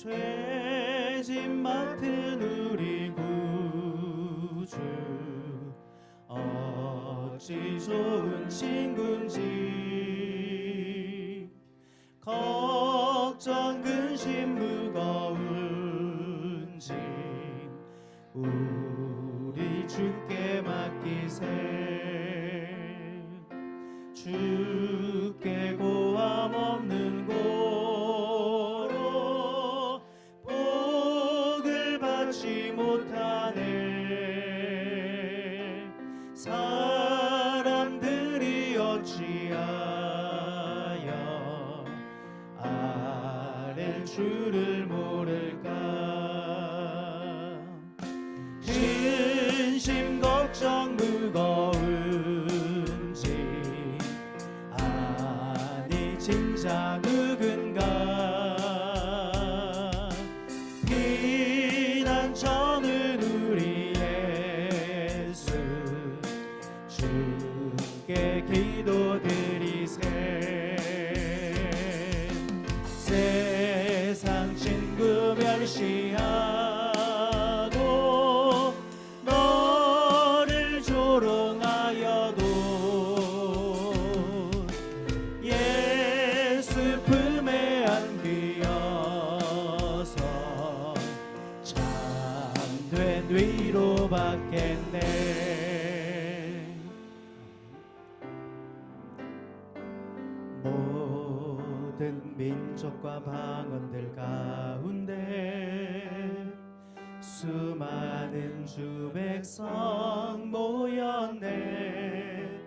죄짐 맡은 우리 구주 어찌 좋은 친구인지 걱정 근심 무거운 짐 우리 주께 맡기세 주께 고함 없는 고로 복을 받지 못하네 사람들이 어찌하여 아랠 줄을 모를까 근심 걱정 무거운지 아니 진짜 누군가 피난 저는 우리 예수 주께 기도드리세 세상 친구 멸시하고 너를 조롱하여도 예수 품에 안기어서 참된 위로 받겠네 모든 민족과 방언들 가운데 수많은 주 백성 모였네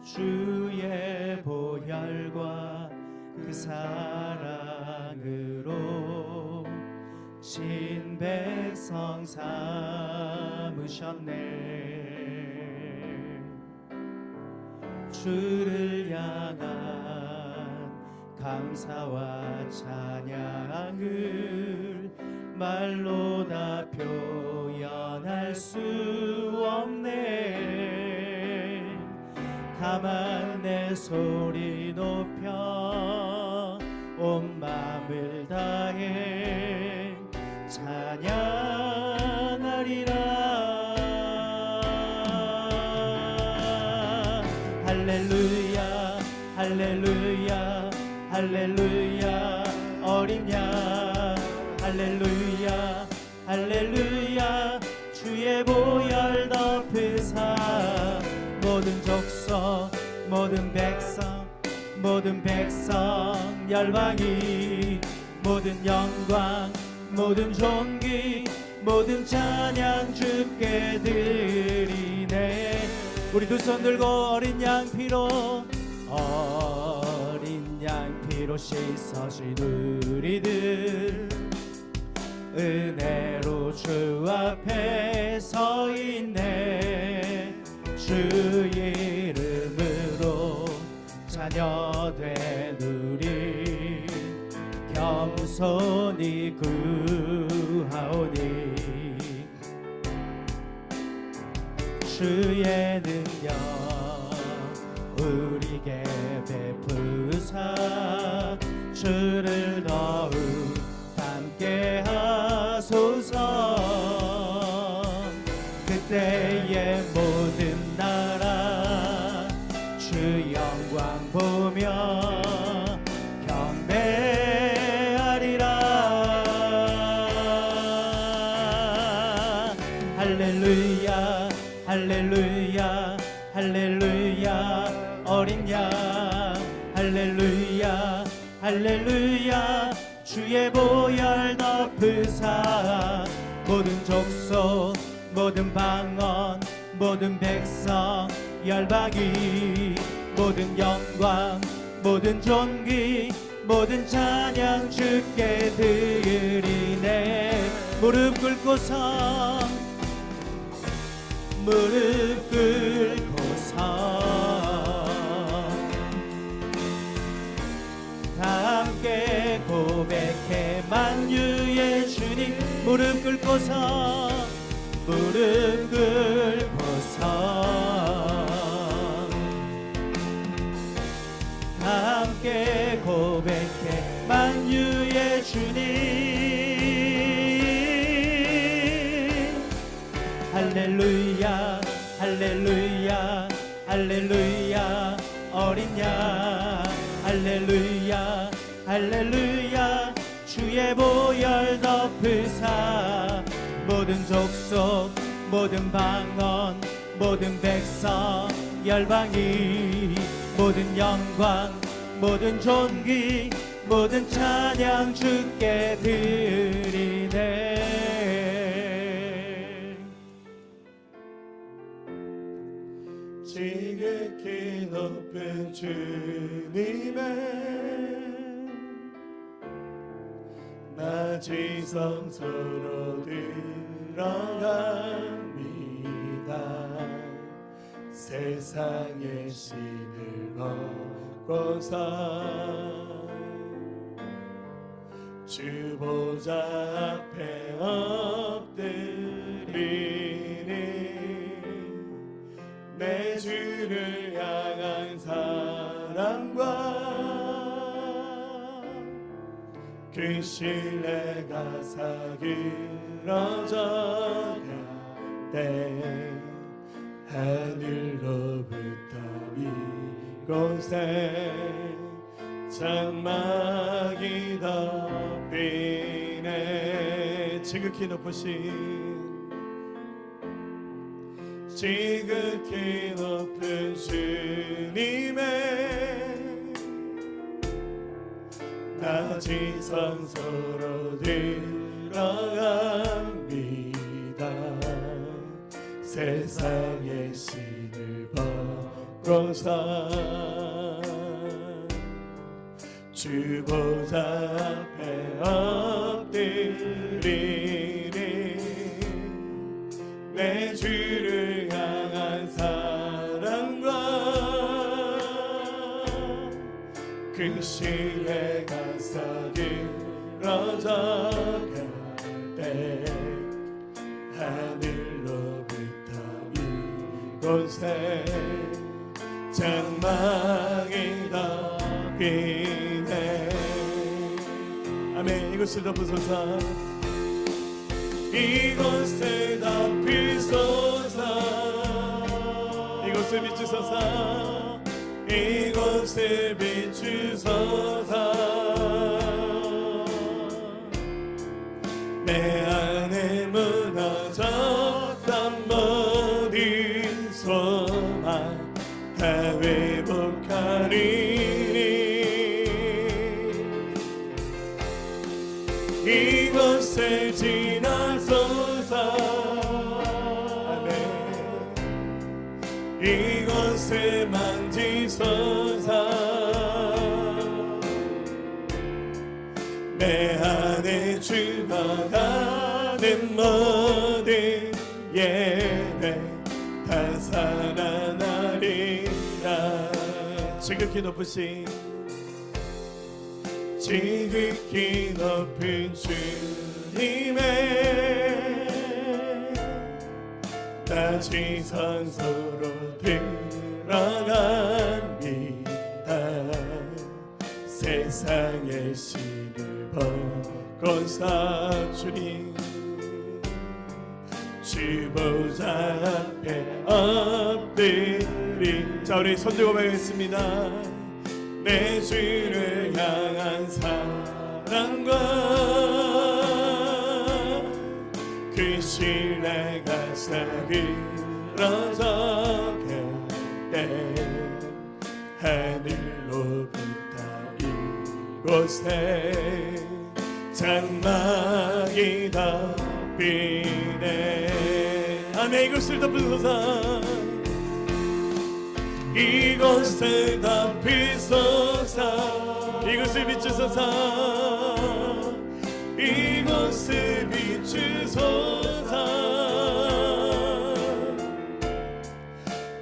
주의 보혈과 그 사랑으로 친 백성 삼으셨네 주를 향한 감사와 찬양을 말로 다 표현할 수 없네 다만 내 소리 높여 온 마음을 다해 찬양하리라 할렐루야 할렐루야 할렐루야 어린 양 할렐루야 할렐루야 주의 보혈 덮으사 모든 족속 모든 백성 열방이 모든 영광 모든 존귀 모든 찬양 주께 드리네 우리 두 손 들고 어린 양 피로 씻어진 우리들 은혜로 주 앞에 서 있네 주 이름으로 자녀된 우리 겸손히 구하오니 주의 능력 우리에게 베푸사 주를 더욱 함께 하소서 그때의 모든 나라 주 영광 보며 경배하리라 할렐루야 할렐루야 할렐루야 어린 양 할렐루야 할렐루야 주의 보혈 덮으사 모든 족속 모든 방언 모든 백성 열방이 모든 영광 모든 존귀 모든 찬양 주께 드리네 무릎 꿇고서 다 함께 고백해 만유의 주님 무릎 꿇고서 다 함께 고백해 만유의 주님 할렐루야 할렐루야 할렐루야 어린 양 할렐루야 할렐루야 주의 보혈 덮으사 모든 족속 모든 방언 모든 백성 열방이 모든 영광 모든 존귀 모든 찬양 주께 드리네. 지극히 높은 주님의 낮이 성소로 들어갑니다. 세상의 신을 벗고서 주 보좌 앞에 엎드리니 내 주를 향한 사랑과 그 신뢰가 사그러져 갈 하늘로부터 이곳에 장막이 덮이네. 지극히 높은 주님의 낮이 성소로 들어갑니다. 세상의 신을 벗고서 주 보좌 앞에 엎드리니 내 주를 향한 사랑과 그 신뢰가 사그러져 갈 때 하늘로부터 이곳에 장막이 덮이네. 아멘. 이곳을 덮으소서. 이곳을 덮으소서. 이곳을 비추소서. 이곳을 비추소서. 내 안에 무너졌던 모든 소망 다 회복하리니 이곳을 지나소서. 아멘. 이곳을 만지소서. 내 안에 주가 가는 모든 예배 다 살아나리라. 지극히 높으신 주님의 낮이 성소로 들어갑니다. 세상의 신을 벗고서 주님 주 보좌 앞에 엎드리. 자, 우리 손들고 가겠습니다. 내 주를 향한 사랑과 그 신뢰가 사그러져 갈 때 하늘로부터 이곳에 장막이 덮이네. 아멘. 이곳을 덮으소서. 이곳을 덮으소서. 이곳을 비추소서. 이곳을 비추소서.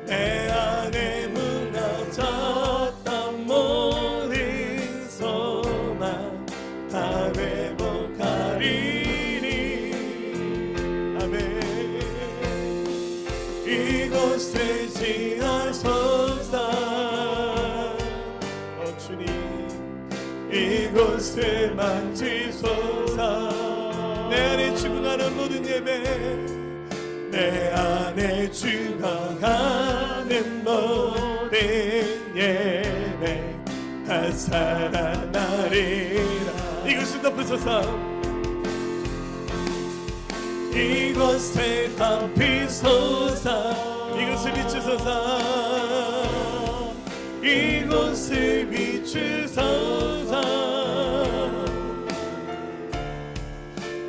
내 안에 무너졌던 모든 소망 다 회복하리니. 아멘. 이곳을 지나소서. 주님 이곳을 만지소서. 내 안에 충만한 모든 예배 내 내 안에 주가 하는 모든 예배 다 살아나리라. 이것을 덮으소서. 이곳에 담비소서. 이곳을 비추소서. 이곳을 비추소서.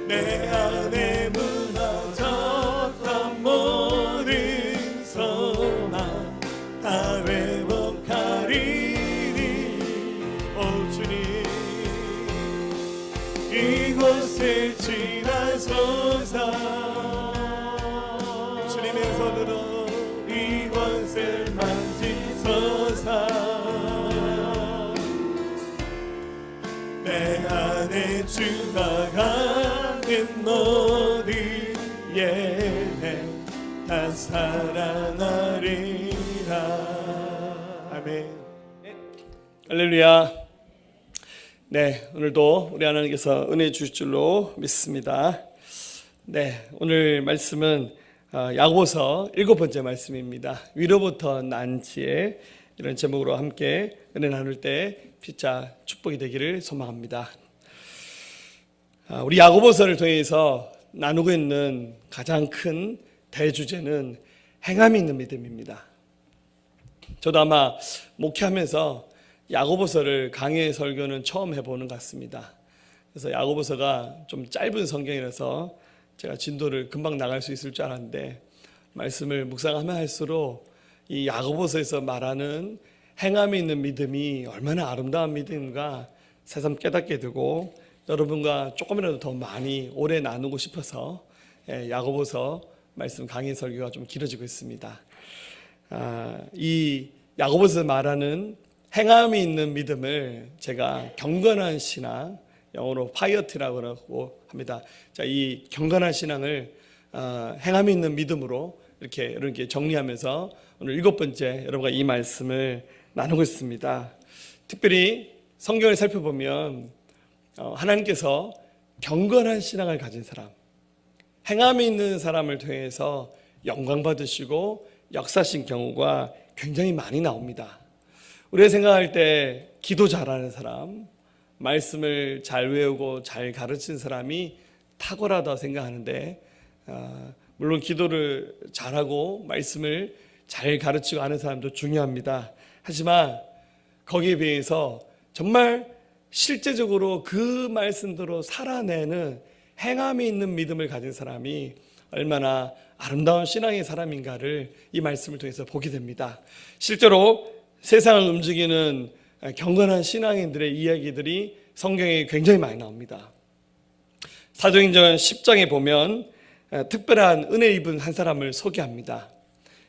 내 안에 무너졌던 모든 소망 다 회복하리니. 오 주님 이곳을 지나소서. 주님의 손으로 이곳을 만지소서. 내 안에 주가 가는 모든 예배 다 살아나리라. 아멘. 할렐루야. 네, 오늘도 우리 하나님께서 은혜 주실 줄로 믿습니다. 네, 오늘 말씀은 야고보서 7번째 말씀입니다. 위로부터 난지에 이런 제목으로 함께 은혜 나눌 때 피차 축복이 되기를 소망합니다. 우리 야고보서를 통해서 나누고 있는 가장 큰 대주제는 행함이 있는 믿음입니다. 저도 아마 목회하면서 야고보서를 강의 설교는 처음 해보는 것 같습니다. 그래서 야고보서가 좀 짧은 성경이라서 제가 진도를 금방 나갈 수 있을 줄 알았는데 말씀을 묵상하면 할수록 이 야고보서에서 말하는 행함이 있는 믿음이 얼마나 아름다운 믿음인가 새삼 깨닫게 되고 여러분과 조금이라도 더 많이 오래 나누고 싶어서 야고보서 말씀 강의 설교가 좀 길어지고 있습니다. 이 야고보서 말하는 행함이 있는 믿음을 제가 경건한 신앙, 영어로 파이어티라고 합니다. 자, 이 경건한 신앙을 행함이 있는 믿음으로 이렇게 정리하면서 오늘 7번째 여러분과 이 말씀을 나누고 있습니다. 특별히 성경을 살펴보면 하나님께서 경건한 신앙을 가진 사람, 행함이 있는 사람을 통해서 영광 받으시고 역사하신 경우가 굉장히 많이 나옵니다. 우리가 생각할 때 기도 잘하는 사람, 말씀을 잘 외우고 잘 가르치는 사람이 탁월하다 생각하는데 물론 기도를 잘하고 말씀을 잘 가르치고 하는 사람도 중요합니다. 하지만 거기에 비해서 정말 실제적으로 그 말씀대로 살아내는 행함이 있는 믿음을 가진 사람이 얼마나 아름다운 신앙의 사람인가를 이 말씀을 통해서 보게 됩니다. 실제로 세상을 움직이는 경건한 신앙인들의 이야기들이 성경에 굉장히 많이 나옵니다. 사도행전 10장에 보면 특별한 은혜 입은 한 사람을 소개합니다.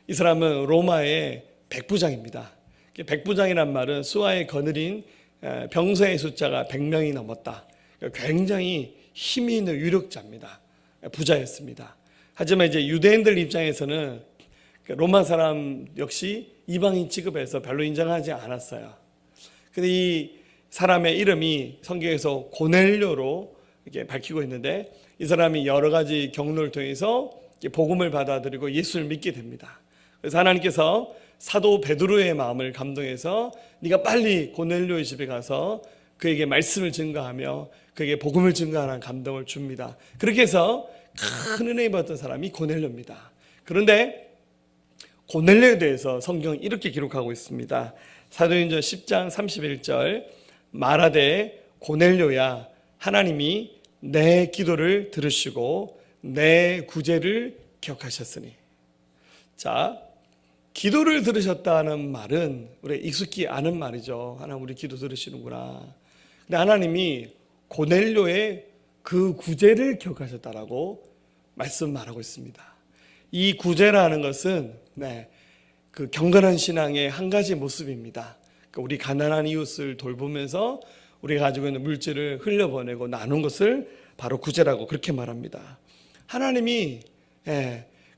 이 사람은 로마의 백부장입니다. 백부장이란 말은 수하에 거느린 병사의 숫자가 100명이 넘었다. 굉장히 힘이 있는 유력자입니다. 부자였습니다. 하지만 이제 유대인들 입장에서는 로마 사람 역시 이방인 취급해서 별로 인정하지 않았어요. 근데 이 사람의 이름이 성경에서 고넬료로 이렇게 밝히고 있는데 이 사람이 여러 가지 경로를 통해서 복음을 받아들이고 예수를 믿게 됩니다. 그래서 하나님께서 사도 베드로의 마음을 감동해서 네가 빨리 고넬료의 집에 가서 그에게 말씀을 증거하며 그에게 복음을 증거하는 감동을 줍니다. 그렇게 해서 큰 은혜 받았던 사람이 고넬료입니다. 그런데 고넬료에 대해서 성경은 이렇게 기록하고 있습니다. 사도행전 10장 31절 말하되 고넬료야 하나님이 내 기도를 들으시고 내 구제를 기억하셨으니. 자, 기도를 들으셨다는 말은 우리 익숙히 아는 말이죠. 하나님 우리 기도 들으시는구나. 근데 하나님이 고넬료의 그 구제를 기억하셨다라고 말하고 있습니다. 이 구제라는 것은 그 경건한 신앙의 한 가지 모습입니다. 그러니까 우리 가난한 이웃을 돌보면서 우리가 가지고 있는 물질을 흘려보내고 나눈 것을 바로 구제라고 그렇게 말합니다. 하나님이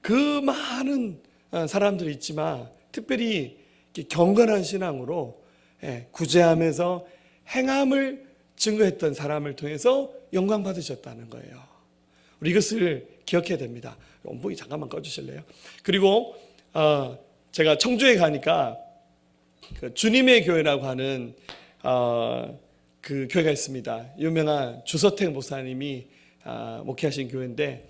그 많은 사람들이 있지만 특별히 경건한 신앙으로 구제하면서 행함을 증거했던 사람을 통해서 영광 받으셨다는 거예요. 우리 이것을 기억해야 됩니다. 원복이 잠깐만 꺼주실래요? 그리고 제가 청주에 가니까 그 주님의 교회라고 하는 그 교회가 있습니다. 유명한 주서택 목사님이 목회하신 교회인데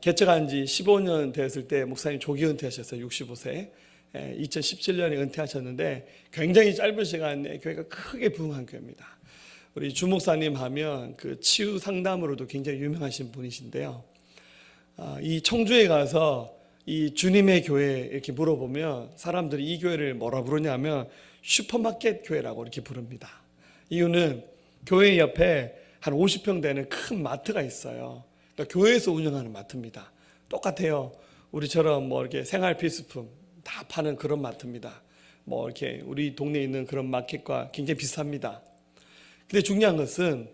개척한 지 15년 되었을 때 목사님 조기 은퇴하셨어요. 65세. 2017년에 은퇴하셨는데 굉장히 짧은 시간에 교회가 크게 부흥한 교회입니다. 우리 주 목사님 하면 그 치유 상담으로도 굉장히 유명하신 분이신데요. 이 청주에 가서 이 주님의 교회 이렇게 물어보면 사람들이 이 교회를 뭐라 부르냐면 슈퍼마켓 교회라고 이렇게 부릅니다. 이유는 교회 옆에 한 50평 되는 큰 마트가 있어요. 그러니까 교회에서 운영하는 마트입니다. 똑같아요. 우리처럼 뭐 이렇게 생활 필수품 다 파는 그런 마트입니다. 뭐 이렇게 우리 동네에 있는 그런 마켓과 굉장히 비슷합니다. 근데 중요한 것은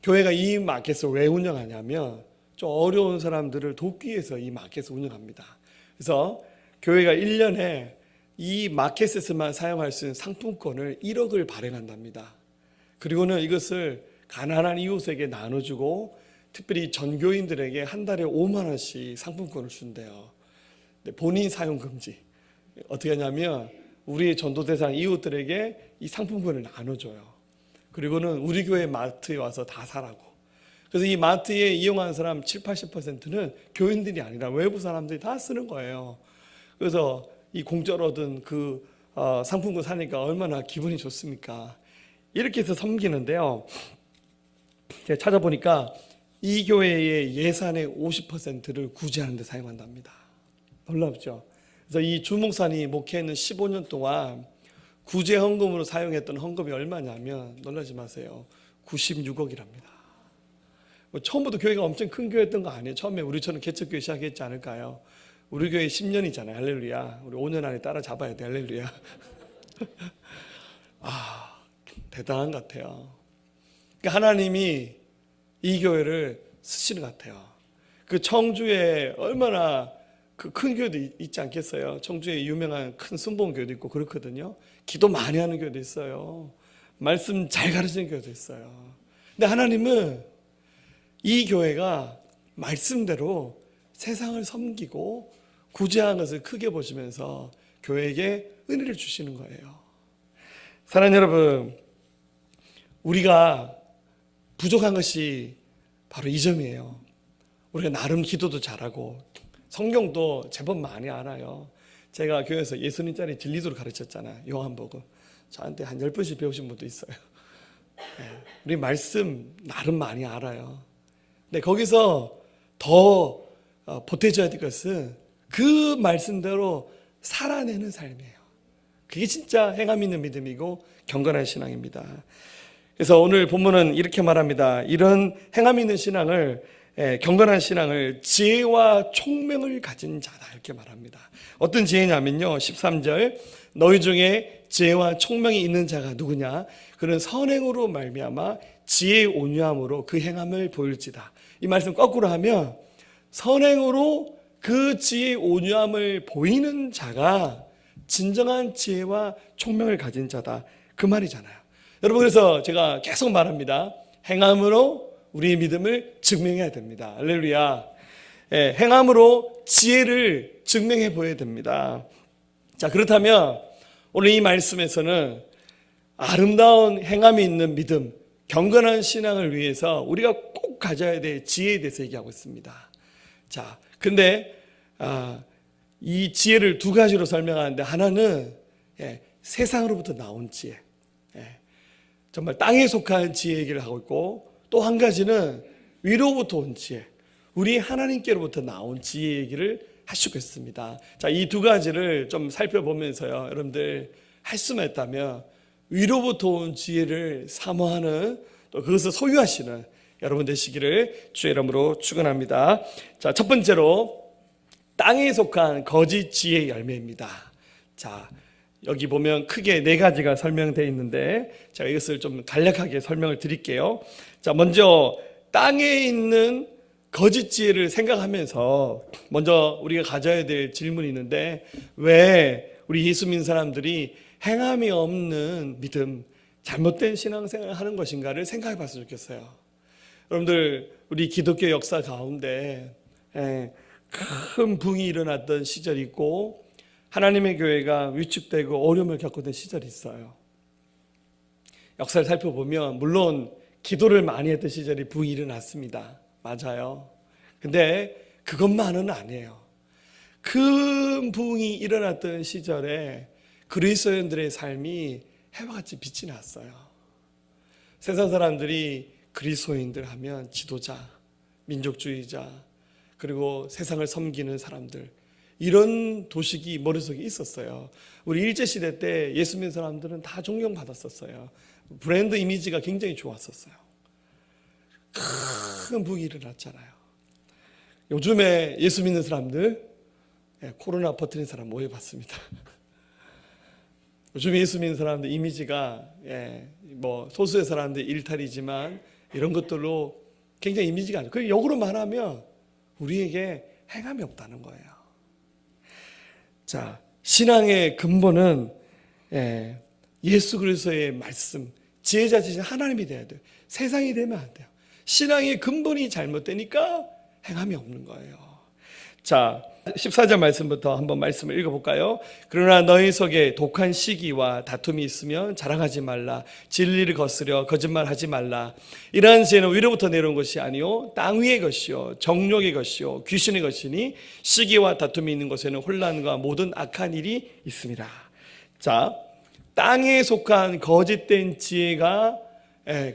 교회가 이 마켓을 왜 운영하냐면 좀 어려운 사람들을 돕기 위해서 이 마켓을 운영합니다. 그래서 교회가 1년에 이 마켓에서만 사용할 수 있는 상품권을 1억을 발행한답니다. 그리고는 이것을 가난한 이웃에게 나눠주고 특별히 전교인들에게 한 달에 5만 원씩 상품권을 준대요. 본인 사용 금지. 어떻게 하냐면 우리 전도 대상 이웃들에게 이 상품권을 나눠줘요. 그리고는 우리 교회 마트에 와서 다 사라고. 그래서 이 마트에 이용하는 사람 70-80%는 교인들이 아니라 외부 사람들이 다 쓰는 거예요. 그래서 이 공짜로 얻은 그 상품권 사니까 얼마나 기분이 좋습니까? 이렇게 해서 섬기는데요. 제가 찾아보니까 이 교회의 예산의 50%를 구제하는 데 사용한답니다. 놀랍죠? 그래서 이 주목사님이 목회했는 15년 동안 구제 헌금으로 사용했던 헌금이 얼마냐면 놀라지 마세요. 96억이랍니다. 처음부터 교회가 엄청 큰 교회였던 거 아니에요. 처음에 우리처럼 개척교회 시작했지 않을까요? 우리 교회 10년이잖아요. 할렐루야. 우리 5년 안에 따라잡아야 돼. 할렐루야. 대단한 것 같아요. 그러니까 하나님이 이 교회를 쓰시는 것 같아요. 그 청주에 얼마나 그 큰 교회도 있지 않겠어요? 청주에 유명한 큰 순복음교회도 있고 그렇거든요. 기도 많이 하는 교회도 있어요. 말씀 잘 가르치는 교회도 있어요. 근데 하나님은 이 교회가 말씀대로 세상을 섬기고 구제하는 것을 크게 보시면서 교회에게 은혜를 주시는 거예요. 사랑하는 여러분, 우리가 부족한 것이 바로 이 점이에요. 우리가 나름 기도도 잘하고 성경도 제법 많이 알아요. 제가 교회에서 예수님짜리 진리도를 가르쳤잖아요. 요한복음. 저한테 한 10번씩 배우신 분도 있어요. 우리 말씀 나름 많이 알아요. 근데 거기서 더 보태줘야 될 것은 그 말씀대로 살아내는 삶이에요. 그게 진짜 행함 있는 믿음이고 경건한 신앙입니다. 그래서 오늘 본문은 이렇게 말합니다. 이런 행함 있는 신앙을, 경건한 신앙을 지혜와 총명을 가진 자다 이렇게 말합니다. 어떤 지혜냐면요, 13절 너희 중에 지혜와 총명이 있는 자가 누구냐? 그는 선행으로 말미암아 지혜의 온유함으로 그 행함을 보일지다. 이 말씀 거꾸로 하면 선행으로 그 지혜의 온유함을 보이는 자가 진정한 지혜와 총명을 가진 자다 그 말이잖아요. 여러분, 그래서 제가 계속 말합니다. 행함으로 우리의 믿음을 증명해야 됩니다. 할렐루야. 행함으로 지혜를 증명해 보여야 됩니다. 자, 그렇다면 오늘 이 말씀에서는 아름다운 행함이 있는 믿음, 경건한 신앙을 위해서 우리가 꼭 가져야 될 지혜에 대해서 얘기하고 있습니다. 자, 근데 이 지혜를 두 가지로 설명하는데 하나는 세상으로부터 나온 지혜, 정말 땅에 속한 지혜 얘기를 하고 있고, 또 한 가지는 위로부터 온 지혜, 우리 하나님께로부터 나온 지혜 얘기를 하시고 있습니다. 자, 이 두 가지를 좀 살펴보면서요, 여러분들 할 수만 있다면 위로부터 온 지혜를 사모하는, 또 그것을 소유하시는 여러분 되시기를 주의 이름으로 축원합니다. 자, 첫 번째로 땅에 속한 거짓 지혜의 열매입니다. 자, 여기 보면 크게 네 가지가 설명되어 있는데 제가 이것을 좀 간략하게 설명을 드릴게요. 자, 먼저 땅에 있는 거짓 지혜를 생각하면서 먼저 우리가 가져야 될 질문이 있는데, 왜 우리 예수 믿는 사람들이 행함이 없는 믿음, 잘못된 신앙생활을 하는 것인가를 생각해 봤으면 좋겠어요. 여러분들 우리 기독교 역사 가운데 큰 붕이 일어났던 시절이 있고 하나님의 교회가 위축되고 어려움을 겪었던 시절이 있어요. 역사를 살펴보면 물론 기도를 많이 했던 시절이 붕이 일어났습니다. 맞아요. 근데 그것만은 아니에요. 큰 붕이 일어났던 시절에 그리스도인들의 삶이 해와 같이 빛이 났어요. 세상 사람들이 그리스도인들 하면 지도자, 민족주의자, 그리고 세상을 섬기는 사람들, 이런 도식이 머릿속에 있었어요. 우리 일제시대 때 예수 믿는 사람들은 다 존경받았었어요. 브랜드 이미지가 굉장히 좋았었어요. 큰 붕이 일어났잖아요. 요즘에 예수 믿는 사람들, 코로나 퍼뜨린 사람 모여봤습니다. 요즘 예수 믿는 사람들 이미지가 뭐 소수의 사람들 일탈이지만 이런 것들로 굉장히 이미지가 안 좋아요. 그 역으로 말하면 우리에게 행함이 없다는 거예요. 자, 신앙의 근본은 예수 그리스도의 말씀, 지혜자이신 하나님이 돼야 돼요. 세상이 되면 안 돼요. 신앙의 근본이 잘못되니까 행함이 없는 거예요. 자, 14절 말씀부터 한번 말씀을 읽어볼까요? 그러나 너희 속에 독한 시기와 다툼이 있으면 자랑하지 말라. 진리를 거스려 거짓말하지 말라. 이러한 지혜는 위로부터 내려온 것이 아니요 땅 위의 것이요 정욕의 것이요 귀신의 것이니 시기와 다툼이 있는 곳에는 혼란과 모든 악한 일이 있습니다. 자, 땅에 속한 거짓된 지혜가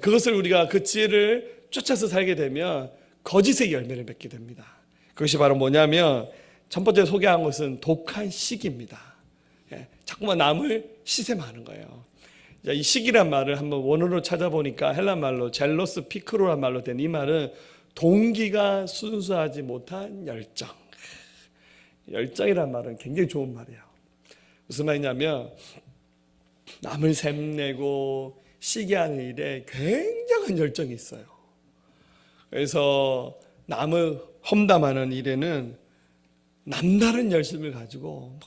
그것을 우리가 그 지혜를 쫓아서 살게 되면 거짓의 열매를 맺게 됩니다. 그것이 바로 뭐냐면 첫 번째 소개한 것은 독한 시기입니다. 자꾸만 남을 시샘하는 거예요. 이 시기란 말을 한번 원어로 찾아보니까 헬라 말로 젤로스 피크로란 말로 된 이 말은 동기가 순수하지 못한 열정. 열정이란 말은 굉장히 좋은 말이에요. 무슨 말이냐면 남을 샘내고 시기하는 일에 굉장한 열정이 있어요. 그래서 남을 험담하는 일에는 남다른 열심을 가지고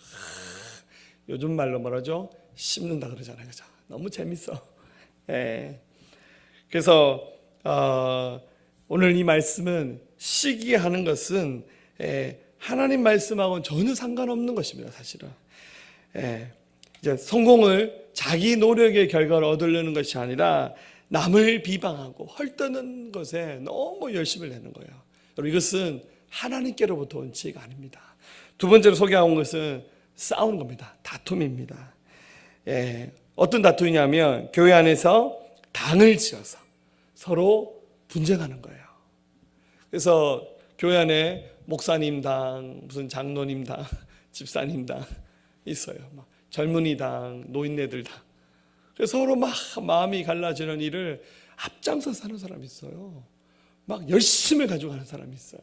요즘 말로 뭐라죠? 씹는다 그러잖아요. 그죠? 너무 재밌어. 그래서 오늘 이 말씀은 시기하는 것은 하나님 말씀하고는 전혀 상관없는 것입니다. 사실은 이제 성공을 자기 노력의 결과를 얻으려는 것이 아니라 남을 비방하고 헐떠는 것에 너무 열심을 내는 거예요. 이것은 하나님께로부터 온 지혜가 아닙니다. 두 번째로 소개한 것은 싸우는 겁니다. 다툼입니다. 어떤 다툼이냐면 교회 안에서 당을 지어서 서로 분쟁하는 거예요. 그래서 교회 안에 목사님당, 무슨 장로님당, 집사님당 있어요. 막 젊은이당, 노인네들당. 그래서 서로 막 마음이 갈라지는 일을 앞장서서 하는 사람이 있어요. 막 열심을 가지고 하는 사람이 있어요.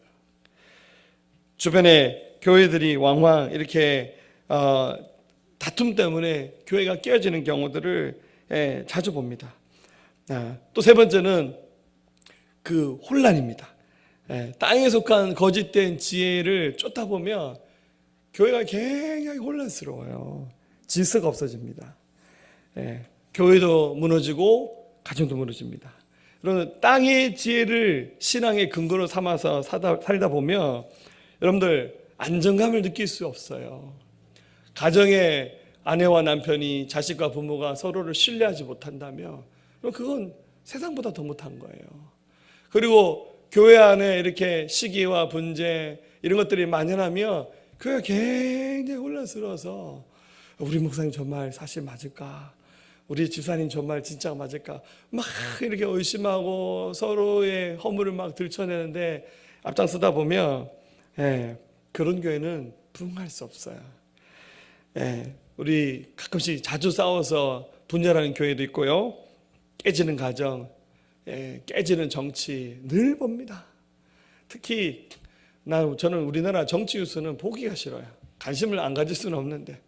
주변에 교회들이 왕왕 이렇게 다툼 때문에 교회가 깨어지는 경우들을 자주 봅니다. 또 세 번째는 그 혼란입니다. 땅에 속한 거짓된 지혜를 쫓다 보면 교회가 굉장히 혼란스러워요. 질서가 없어집니다. 교회도 무너지고 가정도 무너집니다. 그러면 땅의 지혜를 신앙의 근거로 삼아서 살다 보면 여러분들 안정감을 느낄 수 없어요. 가정에 아내와 남편이 자식과 부모가 서로를 신뢰하지 못한다면 그건 세상보다 더 못한 거예요. 그리고 교회 안에 이렇게 시기와 분쟁 이런 것들이 만연하면 교회가 굉장히 혼란스러워서 우리 목사님 정말 사실 맞을까? 우리 집사님 정말 진짜 맞을까? 막 이렇게 의심하고 서로의 허물을 막 들춰내는데 앞장서다 보면 그런 교회는 부흥할 수 없어요. 우리 가끔씩 자주 싸워서 분열하는 교회도 있고요. 깨지는 가정, 깨지는 정치 늘 봅니다. 특히 저는 우리나라 정치 뉴스는 보기가 싫어요. 관심을 안 가질 수는 없는데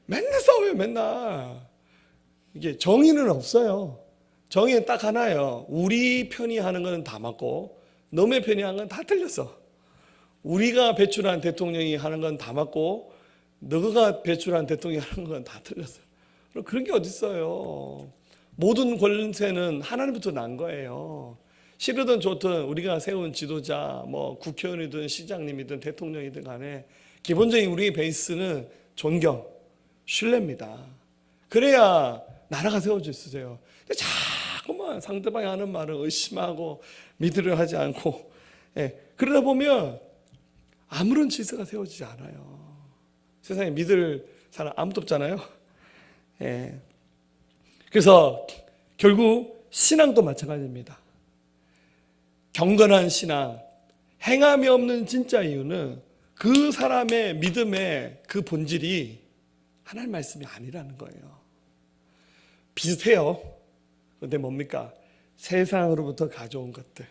맨날 싸워요. 맨날. 이게 정의는 없어요. 정의는 딱 하나예요. 우리 편이 하는 건 다 맞고 너의 편이 하는 건 다 틀렸어. 우리가 배출한 대통령이 하는 건 다 맞고 너가 배출한 대통령이 하는 건 다 틀렸어요. 그런 게 어디 있어요. 모든 권세는 하나님부터 난 거예요. 싫으든 좋든 우리가 세운 지도자, 뭐 국회의원이든 시장님이든 대통령이든 간에 기본적인 우리의 베이스는 존경, 신뢰입니다. 그래야 나라가 세워질 수 있어요. 근데 자꾸만 상대방이 하는 말을 의심하고 믿으려 하지 않고, 그러다 보면 아무런 질서가 세워지지 않아요. 세상에 믿을 사람 아무도 없잖아요. 그래서 결국 신앙도 마찬가지입니다. 경건한 신앙, 행함이 없는 진짜 이유는 그 사람의 믿음의 그 본질이 하나님 말씀이 아니라는 거예요. 비슷해요. 그런데 뭡니까? 세상으로부터 가져온 것들,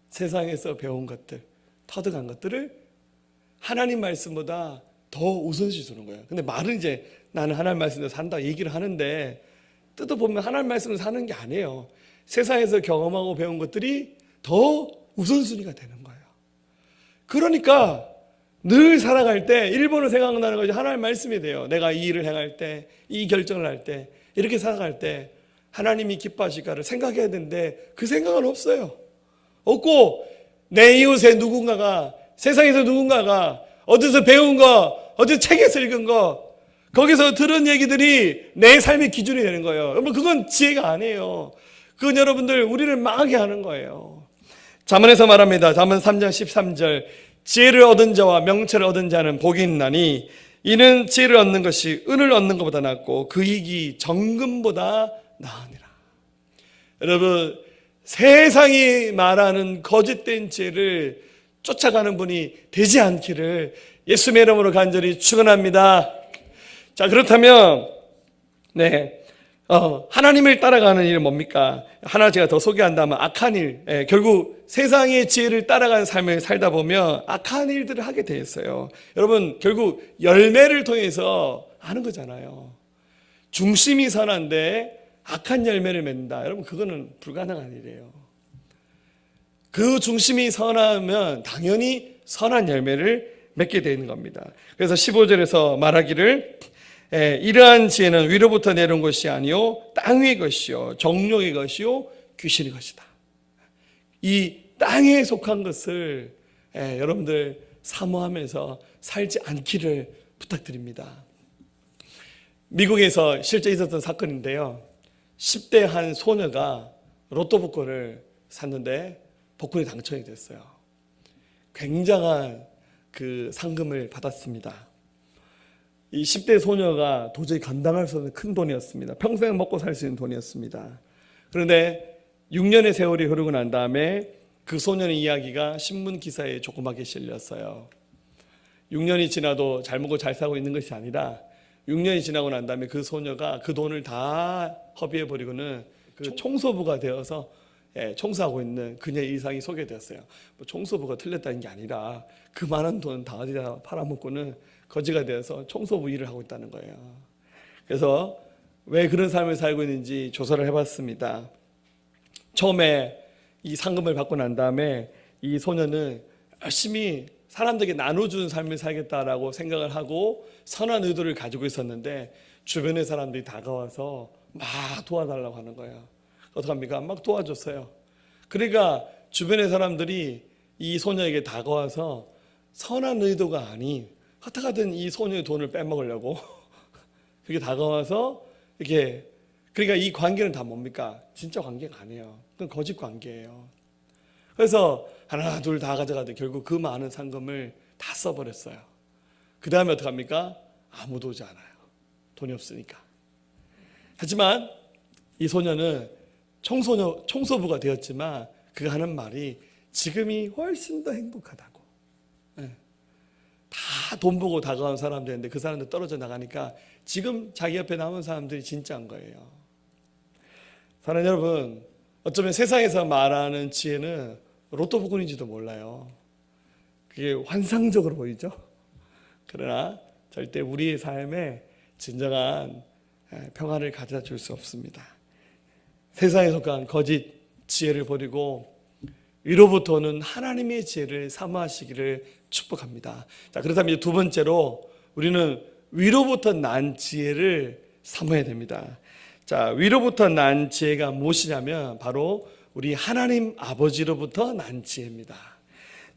세상에서 배운 것들, 터득한 것들을 하나님 말씀보다 더 우선시 두는 거예요. 근데 말은 이제 나는 하나님 말씀대로 산다 얘기를 하는데, 뜯어보면 하나님 말씀을 사는 게 아니에요. 세상에서 경험하고 배운 것들이 더 우선순위가 되는 거예요. 그러니까 늘 살아갈 때 1번으로 생각나는 것이 하나님 말씀이 돼요. 내가 이 일을 행할 때, 이 결정을 할 때, 이렇게 살아갈 때 하나님이 기뻐하실까를 생각해야 되는데 그 생각은 없어요. 없고 내 이웃의 누군가가, 세상에서 누군가가 어디서 배운 거, 어디서 책에서 읽은 거, 거기서 들은 얘기들이 내 삶의 기준이 되는 거예요. 여러분, 그건 지혜가 아니에요. 그건 여러분들 우리를 망하게 하는 거예요. 잠언에서 말합니다. 잠언 3장 13절, 지혜를 얻은 자와 명철을 얻은 자는 복이 있나니 이는 지혜를 얻는 것이 은을 얻는 것보다 낫고 그 이익이 정금보다 나으니라. 여러분, 세상이 말하는 거짓된 지혜를 쫓아가는 분이 되지 않기를 예수님의 이름으로 간절히 축원합니다. 자, 그렇다면 하나님을 따라가는 일은 뭡니까? 하나 제가 더 소개한다면 악한 일, 결국 세상의 지혜를 따라가는 삶을 살다 보면 악한 일들을 하게 돼 있어요. 여러분, 결국 열매를 통해서 아는 거잖아요. 중심이 선한데 악한 열매를 맺는다. 여러분, 그거는 불가능한 일이에요. 그 중심이 선하면 당연히 선한 열매를 맺게 되는 겁니다. 그래서 15절에서 말하기를 이러한 지혜는 위로부터 내려온 것이 아니요 땅 위의 것이요 정욕의 것이요 귀신의 것이다. 이 땅에 속한 것을 여러분들 사모하면서 살지 않기를 부탁드립니다. 미국에서 실제 있었던 사건인데요, 10대 한 소녀가 로또 복권을 샀는데 복권이 당첨이 됐어요. 굉장한 그 상금을 받았습니다. 이 10대 소녀가 도저히 감당할 수 없는 큰 돈이었습니다. 평생 먹고 살 수 있는 돈이었습니다. 그런데 6년의 세월이 흐르고 난 다음에 그 소년의 이야기가 신문 기사에 조그맣게 실렸어요. 6년이 지나도 잘 먹고 잘 살고 있는 것이 아니라 6년이 지나고 난 다음에 그 소녀가 그 돈을 다 허비해버리고는 그 청소부가 되어서 청소하고 있는 그녀의 일상이 소개되었어요. 뭐 청소부가 틀렸다는 게 아니라 그 많은 돈 다 어디다 팔아먹고는 거지가 되어서 청소부 일을 하고 있다는 거예요. 그래서 왜 그런 삶을 살고 있는지 조사를 해봤습니다. 처음에 이 상금을 받고 난 다음에 이 소녀는 열심히 사람들에게 나눠주는 삶을 살겠다라고 생각을 하고 선한 의도를 가지고 있었는데 주변의 사람들이 다가와서 막 도와달라고 하는 거예요. 어떡합니까? 막 도와줬어요. 그러니까 주변의 사람들이 이 소녀에게 다가와서 선한 의도가 아닌 어떻게든 이 소녀의 돈을 빼먹으려고 그게 다가와서 이렇게, 그러니까 이 관계는 다 뭡니까? 진짜 관계가 아니에요. 그건 거짓 관계예요. 그래서 하나 둘 다 가져가도 결국 그 많은 상금을 다 써버렸어요. 그 다음에 어떡합니까? 아무도 오지 않아요. 돈이 없으니까. 하지만 이 소녀는 청소부가 되었지만 그가 하는 말이 지금이 훨씬 더 행복하다고. 다 돈 보고 다가온 사람들인데 그 사람들 떨어져 나가니까 지금 자기 옆에 남은 사람들이 진짜인 거예요. 사랑하는 여러분, 어쩌면 세상에서 말하는 지혜는 로또 복권인지도 몰라요. 그게 환상적으로 보이죠. 그러나 절대 우리의 삶에 진정한 평안을 가져다 줄 수 없습니다. 세상에 속한 거짓 지혜를 버리고 위로부터는 하나님의 지혜를 사모하시기를 축복합니다. 자, 그렇다면 이제 두 번째로 우리는 위로부터 난 지혜를 사모해야 됩니다. 자, 위로부터 난 지혜가 무엇이냐면 바로 우리 하나님 아버지로부터 난 지혜입니다.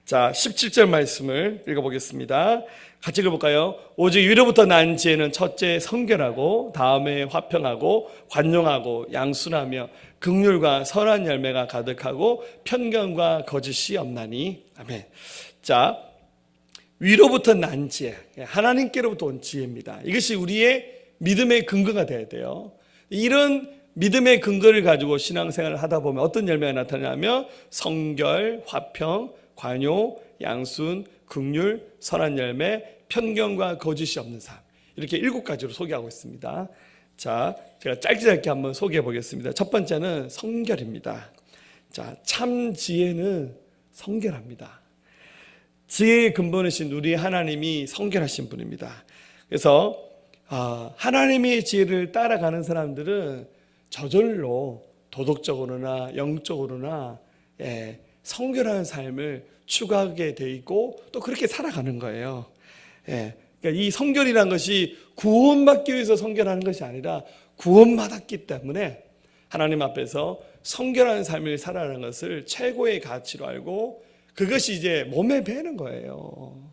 자, 17절 말씀을 읽어보겠습니다. 같이 읽어볼까요? 오직 위로부터 난 지혜는 첫째 성결하고 다음에 화평하고 관용하고 양순하며 긍휼과 선한 열매가 가득하고 편견과 거짓이 없나니. 아멘. 자, 위로부터 난 지혜, 하나님께로부터 온 지혜입니다. 이것이 우리의 믿음의 근거가 되어야 돼요. 이런 믿음의 근거를 가지고 신앙생활을 하다 보면 어떤 열매가 나타나냐면 성결, 화평, 관용, 양순, 긍휼, 선한 열매, 편견과 거짓이 없는 삶, 이렇게 7가지로 소개하고 있습니다. 자, 제가 짧게 한번 소개해 보겠습니다. 첫 번째는 성결입니다. 자, 참 지혜는 성결합니다. 지혜의 근본이신 우리 하나님이 성결하신 분입니다. 그래서 하나님의 지혜를 따라가는 사람들은 저절로 도덕적으로나 영적으로나 성결한 삶을 추구하게 돼 있고 또 그렇게 살아가는 거예요. 그러니까 이 성결이란 것이 구원받기 위해서 성결하는 것이 아니라 구원받았기 때문에 하나님 앞에서 성결한 삶을 살아가는 것을 최고의 가치로 알고 그것이 이제 몸에 배는 거예요.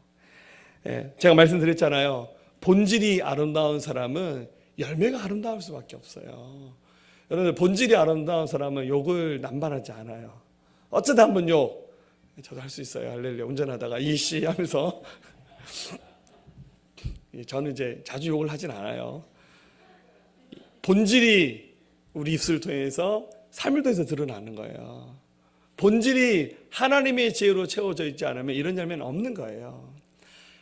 제가 말씀드렸잖아요. 본질이 아름다운 사람은 열매가 아름다울 수밖에 없어요. 여러분들, 본질이 아름다운 사람은 욕을 남발하지 않아요. 어쩌다 한번 욕, 저도 할 수 있어요. 할렐루야. 운전하다가 이씨 하면서 저는 이제 자주 욕을 하진 않아요. 본질이 우리 입술을 통해서 삶을 통해서 드러나는 거예요. 본질이 하나님의 지혜로 채워져 있지 않으면 이런 열매는 없는 거예요.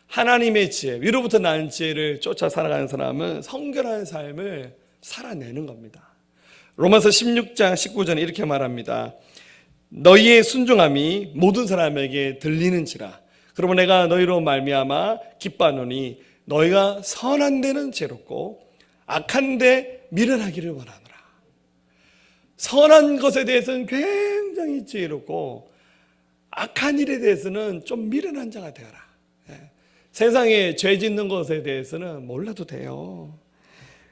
하나님의 지혜, 위로부터 나는 지혜를 쫓아 살아가는 사람은 성결한 삶을 살아내는 겁니다. 로마서 16장 19절에 이렇게 말합니다. 너희의 순종함이 모든 사람에게 들리는지라. 그러면 내가 너희로 말미암아 기뻐하노니 너희가 선한 데는 죄롭고 악한 데 미련하기를 원하노라. 선한 것에 대해서는 굉장히 지혜롭고 악한 일에 대해서는 좀 미련한 자가 되어라. 세상에 죄 짓는 것에 대해서는 몰라도 돼요.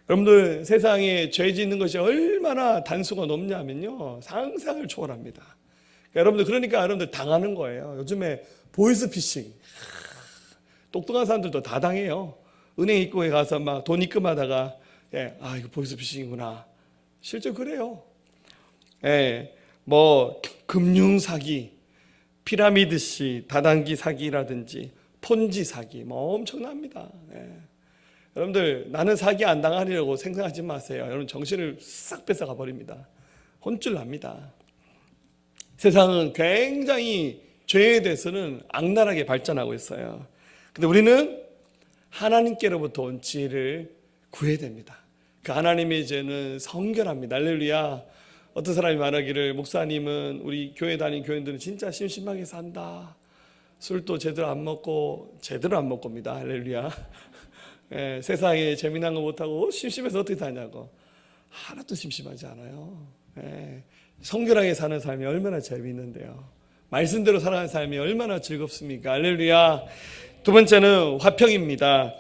여러분들, 세상에 죄 짓는 것이 얼마나 단수가 높냐면요, 상상을 초월합니다. 그러니까 여러분들 당하는 거예요. 요즘에 보이스피싱, 똑똑한 사람들도 다 당해요. 은행 입구에 가서 막 돈 입금하다가 이거 보이스피싱이구나. 실제 그래요. 뭐 금융 사기, 피라미드식 다단계 사기라든지 폰지 사기, 뭐 엄청납니다. 여러분들, 나는 사기 안 당하려고 생각하지 마세요. 여러분 정신을 싹 뺏어가 버립니다. 혼쭐 납니다. 세상은 굉장히 죄에 대해서는 악랄하게 발전하고 있어요. 근데 우리는 하나님께로부터 온 지혜를 구해야 됩니다. 그 하나님의 지혜는 성결합니다. 할렐루야. 어떤 사람이 말하기를, 목사님은 우리 교회 다니는 교인들은 진짜 심심하게 산다. 술도 제대로 안 먹고입니다. 할렐루야. 세상에 재미난 거 못하고 심심해서 어떻게 사냐고. 하나도 심심하지 않아요. 성결하게 사는 삶이 얼마나 재미있는데요. 말씀대로 살아가는 삶이 얼마나 즐겁습니까? 할렐루야. 두 번째는 화평입니다.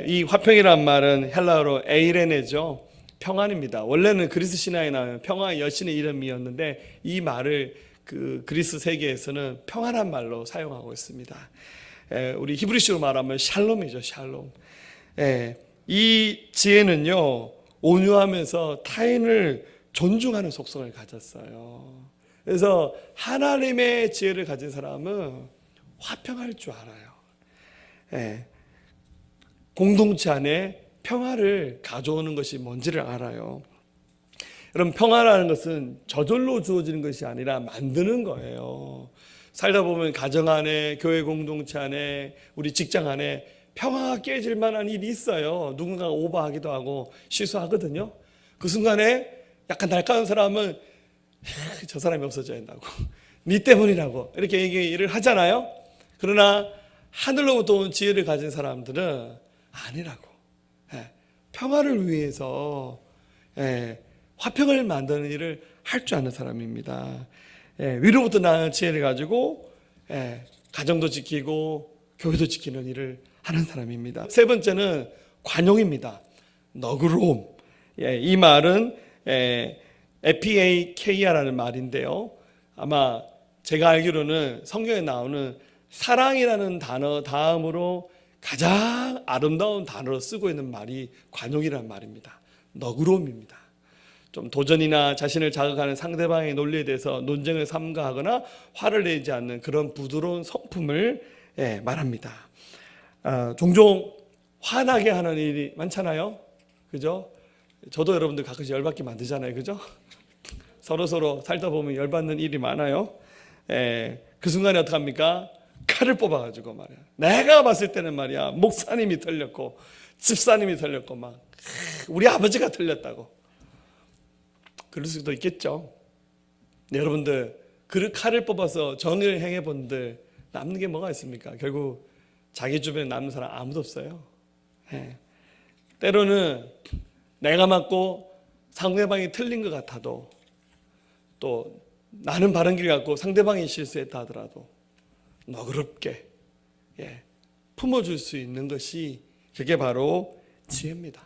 이 화평이란 말은 헬라어로 에이레네죠. 평안입니다. 원래는 그리스 신화에 나오는 평화의 여신의 이름이었는데 이 말을 그 그리스 세계에서는 평안한 말로 사용하고 있습니다. 우리 히브리식으로 말하면 샬롬이죠. 샬롬. 이 지혜는요, 온유하면서 타인을 존중하는 속성을 가졌어요. 그래서 하나님의 지혜를 가진 사람은 화평할 줄 알아요. 공동체 안에 평화를 가져오는 것이 뭔지를 알아요. 여러분, 평화라는 것은 저절로 주어지는 것이 아니라 만드는 거예요. 살다 보면 가정 안에, 교회 공동체 안에, 우리 직장 안에 평화가 깨질 만한 일이 있어요. 누군가가 오버하기도 하고 실수하거든요. 그 순간에 약간 날카로운 사람은 저 사람이 없어져야 된다고, 네 때문이라고 이렇게 얘기를 하잖아요. 그러나 하늘로부터 온 지혜를 가진 사람들은 아니라고, 평화를 위해서 화평을 만드는 일을 할 줄 아는 사람입니다. 위로부터 나는 지혜를 가지고 가정도 지키고 교회도 지키는 일을 하는 사람입니다. 세 번째는 관용입니다. 너그러움. 이 말은 FAK라는 말인데요. 아마 제가 알기로는 성경에 나오는 사랑이라는 단어 다음으로 가장 아름다운 단어로 쓰고 있는 말이 관용이라는 말입니다. 너그러움입니다. 좀 도전이나 자신을 자극하는 상대방의 논리에 대해서 논쟁을 삼가하거나 화를 내지 않는 그런 부드러운 성품을 말합니다. 종종 화나게 하는 일이 많잖아요. 그죠? 저도 여러분들 가끔씩 열받게 만들잖아요. 그죠? 서로 살다 보면 열받는 일이 많아요. 그 순간에 어떡합니까? 칼을 뽑아가지고 말이야. 내가 봤을 때는 말이야, 목사님이 틀렸고 집사님이 틀렸고 막 우리 아버지가 틀렸다고. 그럴 수도 있겠죠. 네, 여러분들 그 칼을 뽑아서 정의를 행해 본들 남는 게 뭐가 있습니까? 결국 자기 주변에 남는 사람 아무도 없어요. 때로는 내가 맞고 상대방이 틀린 것 같아도, 또 나는 바른 길 같고 상대방이 실수했다 하더라도 너그럽게 품어줄 수 있는 것이, 그게 바로 지혜입니다.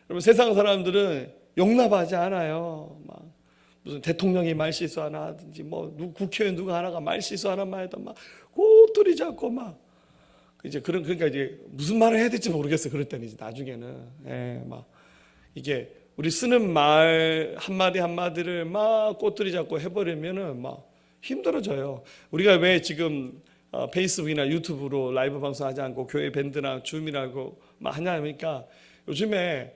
여러분, 세상 사람들은 용납하지 않아요. 막 무슨 대통령이 말실수 하나 하든지, 뭐 국회의원 누가 하나가 말실수 하나만 해도 막 꼬투리 잡고 막 이제 그러니까 이제 무슨 말을 해야 될지 모르겠어요. 그럴 때는 이제 나중에는 막 이게 우리 쓰는 말 한마디 한마디를 막 꼬투리 잡고 해버리면은 막 힘들어져요. 우리가 왜 지금 페이스북이나 유튜브로 라이브 방송하지 않고 교회 밴드나 줌이라고 막 하냐니까, 요즘에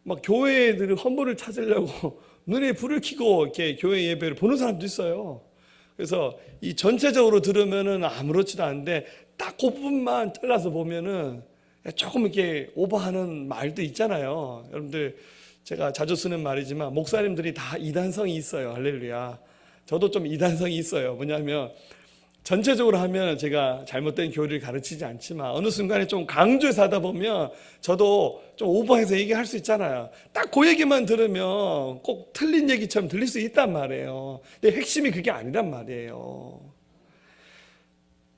막 교회 애들이 헌물을 찾으려고 눈에 불을 켜고 이렇게 교회 예배를 보는 사람도 있어요. 그래서 이 전체적으로 들으면은 아무렇지도 않은데 딱 그 부분만 잘라서 보면은 조금 이렇게 오버하는 말도 있잖아요. 여러분들, 제가 자주 쓰는 말이지만 목사님들이 다 이단성이 있어요. 할렐루야. 저도 좀 이단성이 있어요. 뭐냐면 전체적으로 하면 제가 잘못된 교리를 가르치지 않지만 어느 순간에 좀 강조해서 하다 보면 저도 좀 오버해서 얘기할 수 있잖아요. 딱 그 얘기만 들으면 꼭 틀린 얘기처럼 들릴 수 있단 말이에요. 근데 핵심이 그게 아니란 말이에요.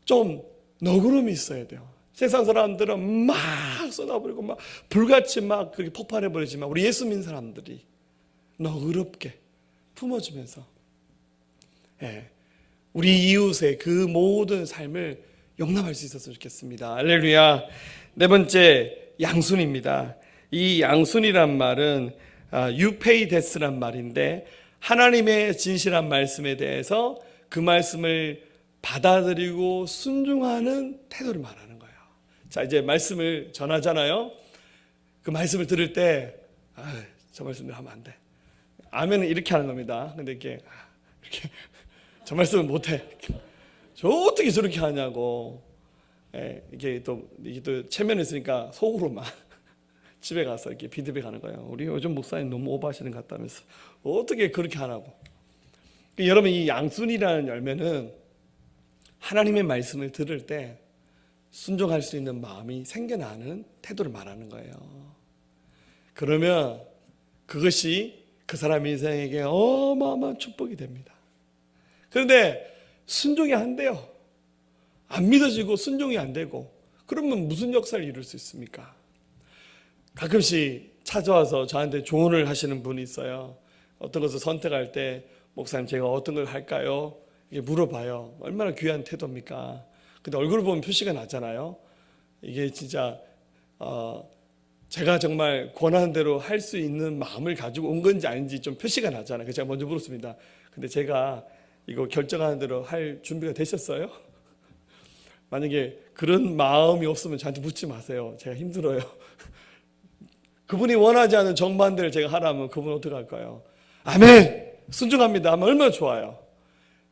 좀 너그러움이 있어야 돼요. 세상 사람들은 막 쏟아버리고 막 불같이 막 그렇게 폭발해버리지만 우리 예수 믿는 사람들이 너그럽게 품어주면서 우리 이웃의 그 모든 삶을 용납할 수 있었으면 좋겠습니다. 할렐루야. 네 번째, 양순입니다. 이 양순이란 말은 유페이데스란 말인데, 하나님의 진실한 말씀에 대해서 그 말씀을 받아들이고 순종하는 태도를 말하는 거예요. 자, 이제 말씀을 전하잖아요. 그 말씀을 들을 때 저 말씀대로 하면 안 돼. 아멘은 이렇게 하는 겁니다. 근데 이렇게 저 말씀은 못해. 저 어떻게 저렇게 하냐고. 이게 또 체면이 있으니까 속으로 막 집에 가서 이렇게 피드백 하는 거예요. 우리 요즘 목사님 너무 오버하시는 것 같다면서 어떻게 그렇게 하라고. 여러분, 이 양순이라는 열매는 하나님의 말씀을 들을 때 순종할 수 있는 마음이 생겨나는 태도를 말하는 거예요. 그러면 그것이 그 사람 인생에게 어마어마한 축복이 됩니다. 그런데 순종이 안 돼요. 안 믿어지고 순종이 안 되고, 그러면 무슨 역사를 이룰 수 있습니까? 가끔씩 찾아와서 저한테 조언을 하시는 분이 있어요. 어떤 것을 선택할 때 목사님 제가 어떤 걸 할까요? 이게 물어봐요. 얼마나 귀한 태도입니까? 근데 얼굴 보면 표시가 나잖아요. 이게 진짜 제가 정말 권하는 대로 할 수 있는 마음을 가지고 온 건지 아닌지 좀 표시가 나잖아요. 그래서 제가 먼저 물었습니다. 근데 제가 이거 결정하는 대로 할 준비가 되셨어요? 만약에 그런 마음이 없으면 저한테 묻지 마세요. 제가 힘들어요. 그분이 원하지 않은 정반대를 제가 하라면 그분은 어떻게 할까요? 아멘! 순종합니다 하면 얼마나 좋아요.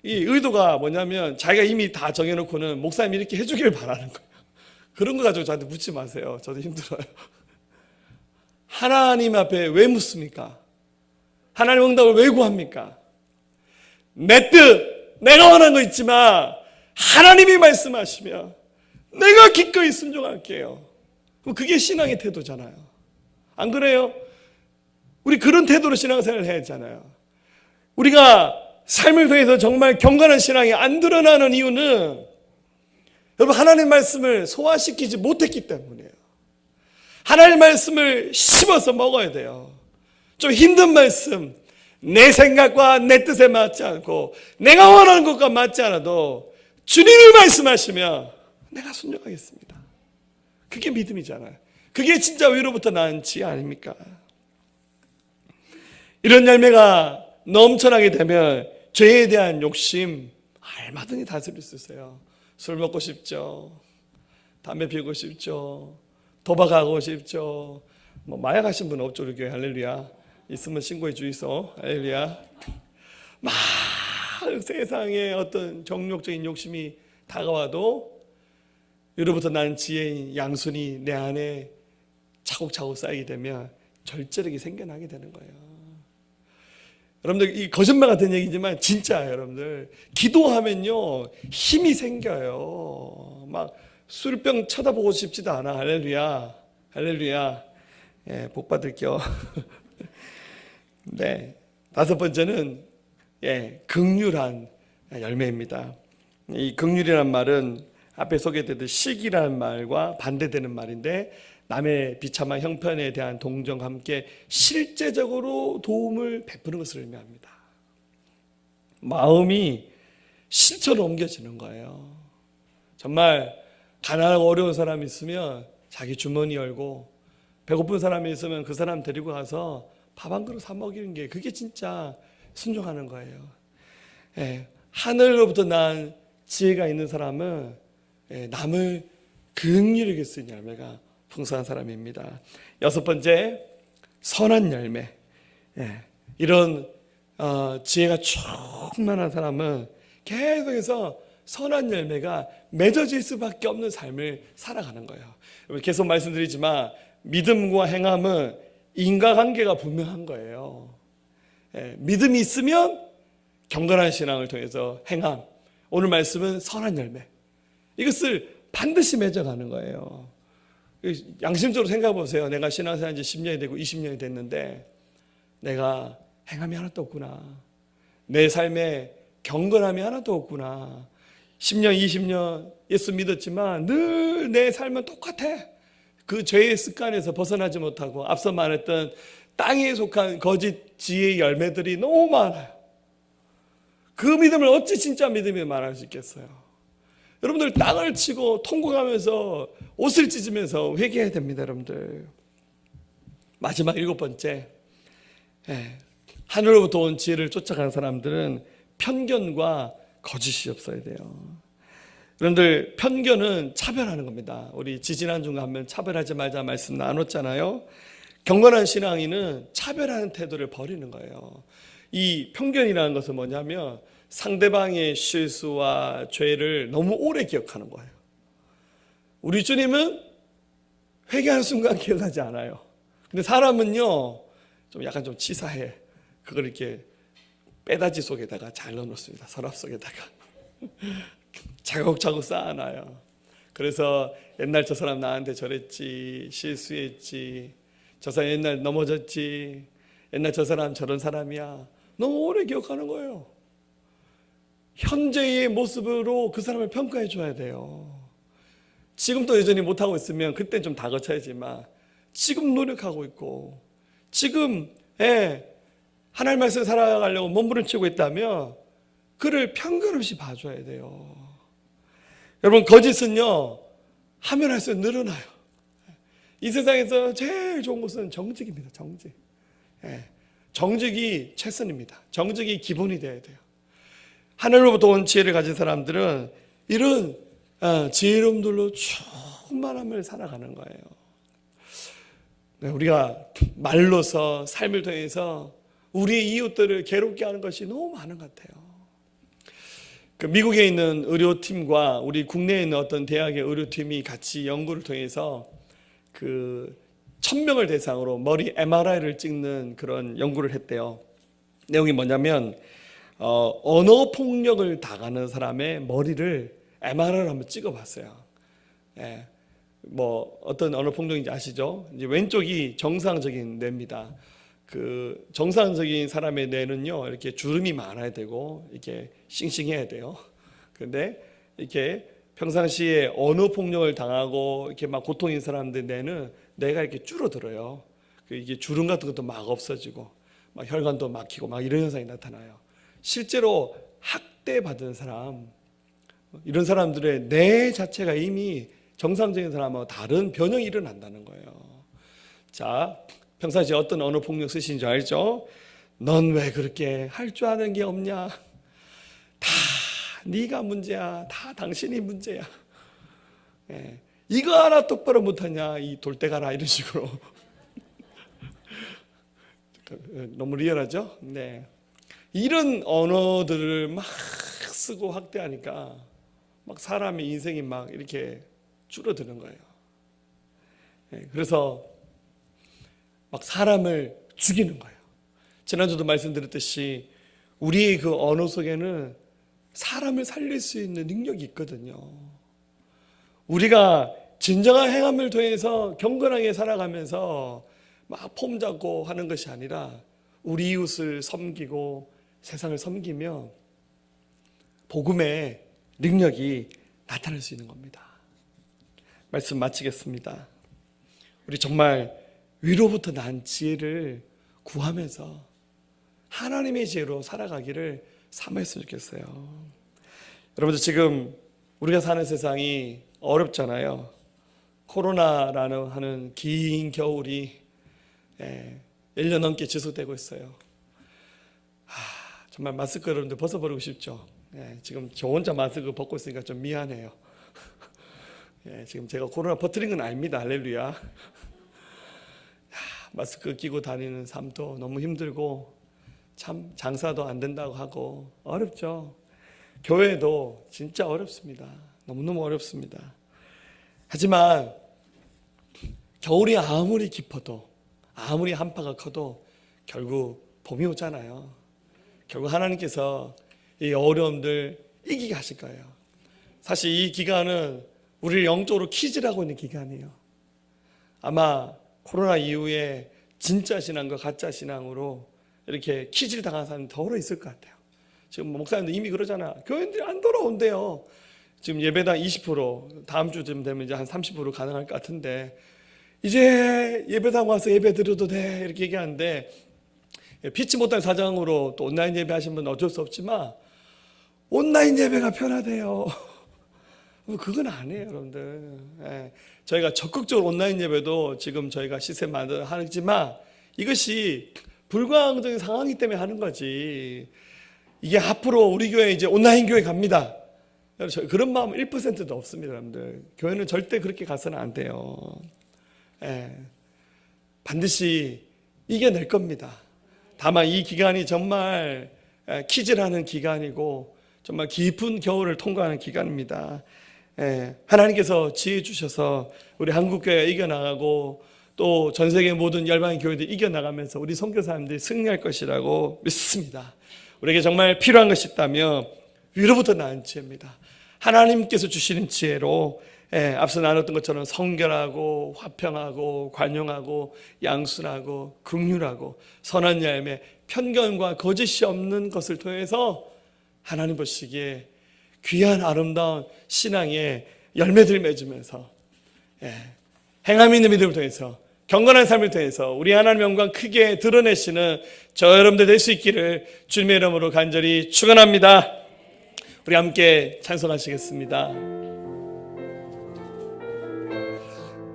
이 의도가 뭐냐면 자기가 이미 다 정해놓고는 목사님이 이렇게 해주길 바라는 거예요. 그런 거 가지고 저한테 묻지 마세요. 저도 힘들어요. 하나님 앞에 왜 묻습니까? 하나님 응답을 왜 구합니까? 내 뜻, 내가 원하는 거 있지만 하나님이 말씀하시면 내가 기꺼이 순종할게요. 그게 신앙의 태도잖아요. 안 그래요? 우리 그런 태도로 신앙생활을 해야 하잖아요. 우리가 삶을 통해서 정말 경건한 신앙이 안 드러나는 이유는 여러분, 하나님 말씀을 소화시키지 못했기 때문이에요. 하나님 말씀을 씹어서 먹어야 돼요. 좀 힘든 말씀, 내 생각과 내 뜻에 맞지 않고 내가 원하는 것과 맞지 않아도 주님이 말씀하시면 내가 순종하겠습니다. 그게 믿음이잖아요. 그게 진짜 위로부터 난 지혜 아닙니까? 이런 열매가 넘쳐나게 되면 죄에 대한 욕심 얼마든지 다스릴 수 있어요. 술 먹고 싶죠. 담배 피우고 싶죠. 도박하고 싶죠. 뭐 마약하신 분 없죠, 우리 교회. 할렐루야. 있으면 신고해 주이소. 할렐루야. 막 세상에 어떤 정욕적인 욕심이 다가와도 위로부터 난 지혜인 양순이 내 안에 차곡차곡 쌓이게 되면 절제력이 생겨나게 되는 거예요. 여러분들, 이 거짓말 같은 얘기지만 진짜예요. 여러분들, 기도하면요 힘이 생겨요. 막 술병 쳐다보고 싶지도 않아. 할렐루야. 할렐루야. 예, 복 받을게요. 네, 다섯 번째는 긍휼한 열매입니다. 이 긍휼이란 말은 앞에 소개되듯 시기라는 말과 반대되는 말인데, 남의 비참한 형편에 대한 동정과 함께 실제적으로 도움을 베푸는 것을 의미합니다. 마음이 실천으로 옮겨지는 거예요. 정말 가난하고 어려운 사람이 있으면 자기 주머니 열고, 배고픈 사람이 있으면 그 사람 데리고 가서 밥 한 그릇 사 먹이는 게, 그게 진짜 순종하는 거예요. 하늘로부터 난 지혜가 있는 사람은 남을 긍휼히 여길 수 있는 열매가 풍성한 사람입니다. 여섯 번째, 선한 열매. 이런 지혜가 충만한 사람은 계속해서 선한 열매가 맺어질 수밖에 없는 삶을 살아가는 거예요. 계속 말씀드리지만 믿음과 행함은 인과관계가 분명한 거예요. 믿음이 있으면 경건한 신앙을 통해서 행함, 오늘 말씀은 선한 열매, 이것을 반드시 맺어가는 거예요. 양심적으로 생각해 보세요. 내가 신앙생활 이제 10년이 되고 20년이 됐는데 내가 행함이 하나도 없구나. 내 삶에 경건함이 하나도 없구나. 10년, 20년 예수 믿었지만 늘 내 삶은 똑같아. 그 죄의 습관에서 벗어나지 못하고 앞서 말했던 땅에 속한 거짓 지혜의 열매들이 너무 많아요. 그 믿음을 어찌 진짜 믿음이 말할 수 있겠어요? 여러분들, 땅을 치고 통곡하면서 옷을 찢으면서 회개해야 됩니다. 여러분들, 마지막 일곱 번째, 하늘로부터 온 지혜를 쫓아가는 사람들은 편견과 거짓이 없어야 돼요. 여러분들, 편견은 차별하는 겁니다. 우리 지지난주가 한번 차별하지 말자 말씀 나눴잖아요. 경건한 신앙인은 차별하는 태도를 버리는 거예요. 이 편견이라는 것은 뭐냐면 상대방의 실수와 죄를 너무 오래 기억하는 거예요. 우리 주님은 회개하는 순간 기억하지 않아요. 근데 사람은요 좀 약간 좀 치사해. 그걸 이렇게 빼다지 속에다가 잘 넣어놓습니다. 서랍 속에다가 차곡차곡 쌓아놔요. 그래서 옛날 저 사람 나한테 저랬지, 실수했지, 저 사람 옛날 넘어졌지, 옛날 저 사람 저런 사람이야, 너무 오래 기억하는 거예요. 현재의 모습으로 그 사람을 평가해 줘야 돼요. 지금도 여전히 못하고 있으면 그땐 좀 다그쳐야지만, 지금 노력하고 있고 지금 하나님 말씀 살아가려고 몸부림치고 있다면 그를 편견 없이 봐줘야 돼요. 여러분, 거짓은요 하면 할수록 늘어나요. 이 세상에서 제일 좋은 것은 정직입니다. 정직. 정직이 최선입니다. 정직이 기본이 되어야 돼요. 하늘로부터 온 지혜를 가진 사람들은 이런 지혜로움들로 충만함을 살아가는 거예요. 우리가 말로서 삶을 통해서 우리의 이웃들을 괴롭게 하는 것이 너무 많은 것 같아요. 그 미국에 있는 의료팀과 우리 국내에 있는 어떤 대학의 의료팀이 같이 연구를 통해서 그 1000명을 대상으로 머리 MRI를 찍는 그런 연구를 했대요. 내용이 뭐냐면 언어 폭력을 당하는 사람의 머리를 MRI를 한번 찍어봤어요. 뭐 어떤 언어 폭력인지 아시죠? 이제 왼쪽이 정상적인 뇌입니다. 그 정상적인 사람의 뇌는요 이렇게 주름이 많아야 되고 이렇게 싱싱해야 돼요. 그런데 이렇게 평상시에 언어 폭력을 당하고 이렇게 막 고통인 사람들 뇌는 뇌가 이렇게 줄어들어요. 이게 주름 같은 것도 막 없어지고 막 혈관도 막히고 막 이런 현상이 나타나요. 실제로 학대받은 사람, 이런 사람들의 뇌 자체가 이미 정상적인 사람하고 다른 변형이 일어난다는 거예요. 자, 평상시에 어떤 언어 폭력 쓰신 줄 알죠? 넌 왜 그렇게 할 줄 아는 게 없냐? 다 네가 문제야. 다 당신이 문제야. 예, 이거 하나 똑바로 못하냐? 이 돌대가라. 이런 식으로. 너무 리얼하죠? 네. 이런 언어들을 막 쓰고 학대하니까 막 사람의 인생이 막 이렇게 줄어드는 거예요. 예, 그래서 막 사람을 죽이는 거예요. 지난주도 말씀드렸듯이 우리의 그 언어 속에는 사람을 살릴 수 있는 능력이 있거든요. 우리가 진정한 행함을 통해서 경건하게 살아가면서 막 폼 잡고 하는 것이 아니라 우리 이웃을 섬기고 세상을 섬기며 복음의 능력이 나타날 수 있는 겁니다. 말씀 마치겠습니다. 우리 정말 위로부터 난 지혜를 구하면서 하나님의 지혜로 살아가기를 삼았으면 좋겠어요. 여러분들 지금 우리가 사는 세상이 어렵잖아요. 코로나라는 하는 긴 겨울이 1년 넘게 지속되고 있어요. 정말 마스크 여러분들 벗어버리고 싶죠. 지금 저 혼자 마스크 벗고 있으니까 좀 미안해요. 지금 제가 코로나 퍼뜨린 건 아닙니다. 할렐루야. 마스크 끼고 다니는 삶도 너무 힘들고 참 장사도 안 된다고 하고 어렵죠. 교회도 진짜 어렵습니다. 너무너무 어렵습니다. 하지만 겨울이 아무리 깊어도 아무리 한파가 커도 결국 봄이 오잖아요. 결국 하나님께서 이 어려움들 이기게 하실 거예요. 사실 이 기간은 우리를 영적으로 키질하고 있는 기간이에요. 아마 코로나 이후에 진짜 신앙과 가짜 신앙으로 이렇게 키질 당한 사람이 더러 있을 것 같아요. 지금 목사님들 이미 그러잖아. 교인들이 안 돌아온대요. 지금 예배당 20%, 다음 주쯤 되면 이제 한 30% 가능할 것 같은데 이제 예배당 와서 예배 드려도 돼 이렇게 얘기하는데 피치 못할 사정으로 또 온라인 예배 하신 분은 어쩔 수 없지만 온라인 예배가 편하대요. 그건 아니에요, 여러분들. 저희가 적극적으로 온라인 예배도 지금 저희가 시스템 만들어 하지만 이것이 불가항적인 상황이기 때문에 하는 거지. 이게 앞으로 우리 교회 이제 온라인 교회 갑니다. 그런 마음 1%도 없습니다, 여러분들. 교회는 절대 그렇게 가서는 안 돼요. 반드시 이겨낼 겁니다. 다만 이 기간이 정말 키질하는 기간이고 정말 깊은 겨울을 통과하는 기간입니다. 하나님께서 지혜 주셔서 우리 한국교회가 이겨나가고 또 전 세계 모든 열방의 교회들이 이겨나가면서 우리 선교사님들이 승리할 것이라고 믿습니다. 우리에게 정말 필요한 것이 있다면 위로부터 나은 지혜입니다. 하나님께서 주시는 지혜로 앞서 나눴던 것처럼 성결하고 화평하고 관용하고 양순하고 긍휼하고 선한 열매, 편견과 거짓이 없는 것을 통해서 하나님 보시기에 귀한 아름다운 신앙의 열매들 맺으면서 행함 있는 믿음을 통해서 경건한 삶을 통해서 우리 하나님 영광 크게 드러내시는 저 여러분들 될 수 있기를 주님의 이름으로 간절히 축원합니다. 우리 함께 찬송하시겠습니다.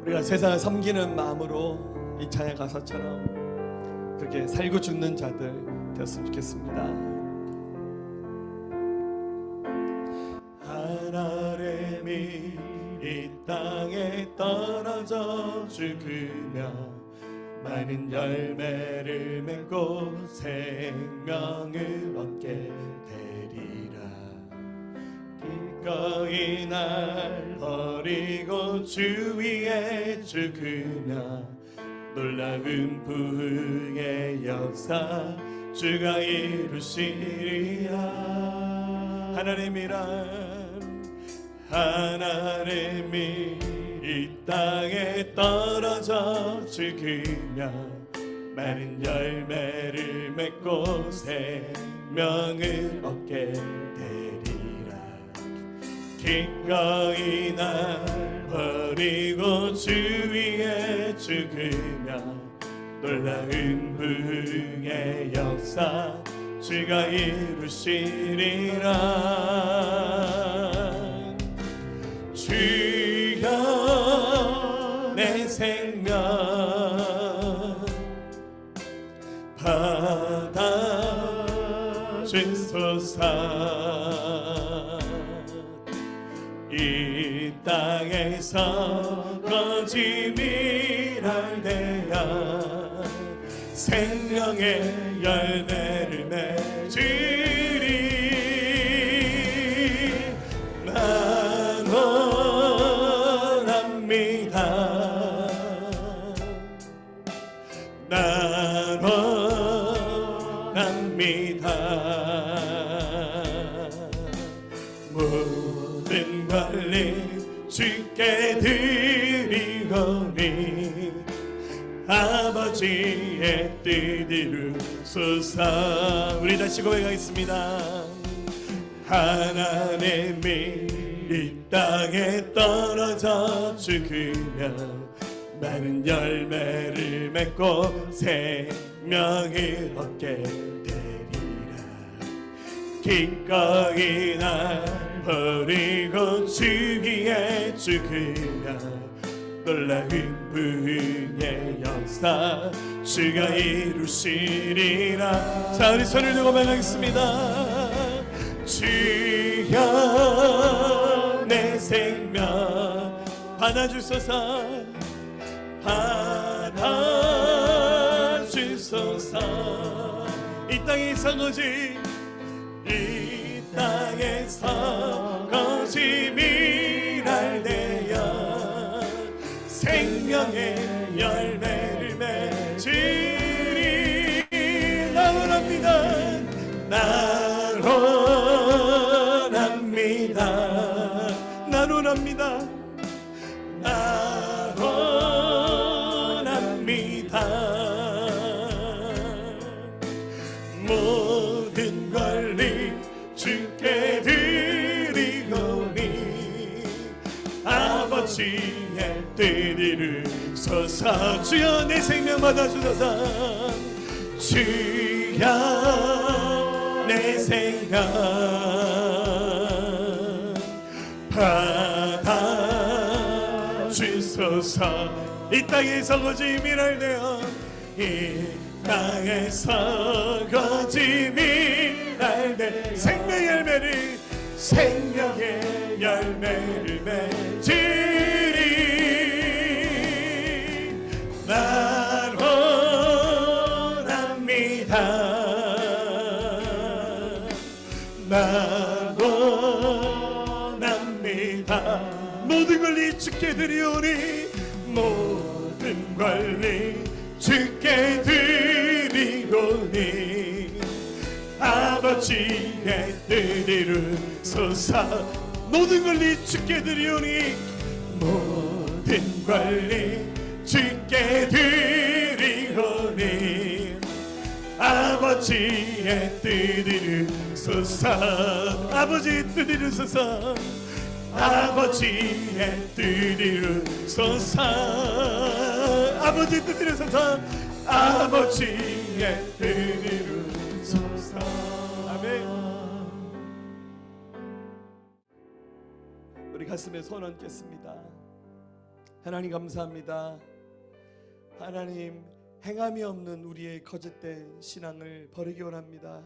우리가 세상을 섬기는 마음으로 이 찬양 가사처럼 그렇게 살고 죽는 자들 되었으면 좋겠습니다. 하나님이 이 땅에 떨어져 죽으며 많은 열매를 맺고 생명을 얻게 되리라. 기꺼이 날 버리고 주 위에 죽으며 놀라운 부흥의 역사 주가 이루시리라. 하나님이 이 땅에 떨어져 죽으며 많은 열매를 맺고 생명을 얻게 되리라. 기꺼이 날 버리고 주 위에 죽으며 놀라운 부흥의 역사 주가 이루시리라. 주여 내 생명 받아주소서. 이 땅에서 거짓이랄 되어 생명의 열매를 맺으리. 난 원합니다. 난 원합니다. 모든 권리 주께 드리오니 아버지의 뜻 이루소서. 우리 다시 고백하겠습니다. 하나님이 이 땅에 떨어져 죽으며 많은 열매를 맺고 생명을 얻게 되리라. 기꺼이 날 버리고 주위에 죽으며 놀라운 부흥의 역사 주가 이루시리라. 자, 우리 손을 들고 말하겠습니다. 주여 내 생명 받아주소서. 받아주소서. 이 땅에서 거짓, 이 땅에서 거짓이랄 되어 생명의 열매를 맺으리. 나 원합니다. 난 원합니다. 난 원합니다. 난 원합니다. 모든 권리 주께 드리오니 아버지의 뜻 이루소서. 주여 내 생명 받아주소서. 주여 내 생명 받아주소서. 이 땅에서 거짓이랄 되어 이 땅에서 거짓이랄 되 생명의 열매를 생명의 열매를 맺으리. 난 원합니다. 난 원합니다. 모든 권리 주께 드리오니 모든 권리 주께 드리오니 아버지의 뜻 이루소서. 모든 권리 주께 드리오니 모든 권리 주께 드리오니 아버지의 뜻 이루소서. 아버지의 뜻 이루소서. 아버지의 뜻 이루소서. 아버지의 뜻 이루소서. 아버지의 뜻 이루소서. 아멘. 우리 가슴에 손 얹겠습니다. 하나님 감사합니다. 하나님, 행함이 없는 우리의 거짓된 신앙을 버리기 원합니다.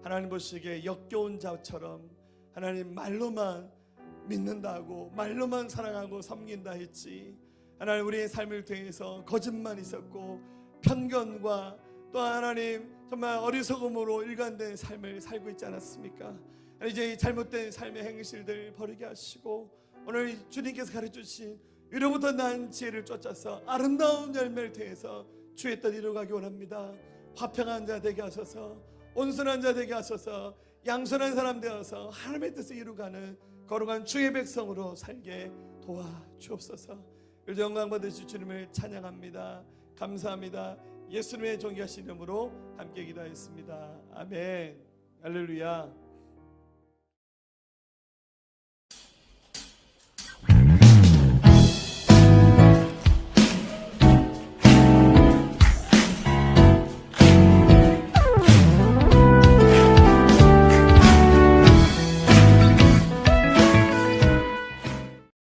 하나님 보시기에 역겨운 자처럼 하나님 말로만 믿는다고, 말로만 사랑하고 섬긴다 했지, 하나님 우리의 삶을 통해서 거짓만 있었고 편견과 또 하나님 정말 어리석음으로 일관된 삶을 살고 있지 않았습니까? 이제 이 잘못된 삶의 행실들 버리게 하시고 오늘 주님께서 가르쳐주신 위로부터 난 지혜를 쫓아서 아름다운 열매를 통해서 주의 뜻 이루어가기 원합니다. 화평한 자 되게 하소서. 온순한 자 되게 하소서. 양선한 사람 되어서 하나님의 뜻을 이루가는 거룩한 주의 백성으로 살게 도와주옵소서. 그 영광 받으실 주님을 찬양합니다. 감사합니다. 예수님의 존귀하신 이름으로 함께 기도하였습니다. 아멘. 할렐루야.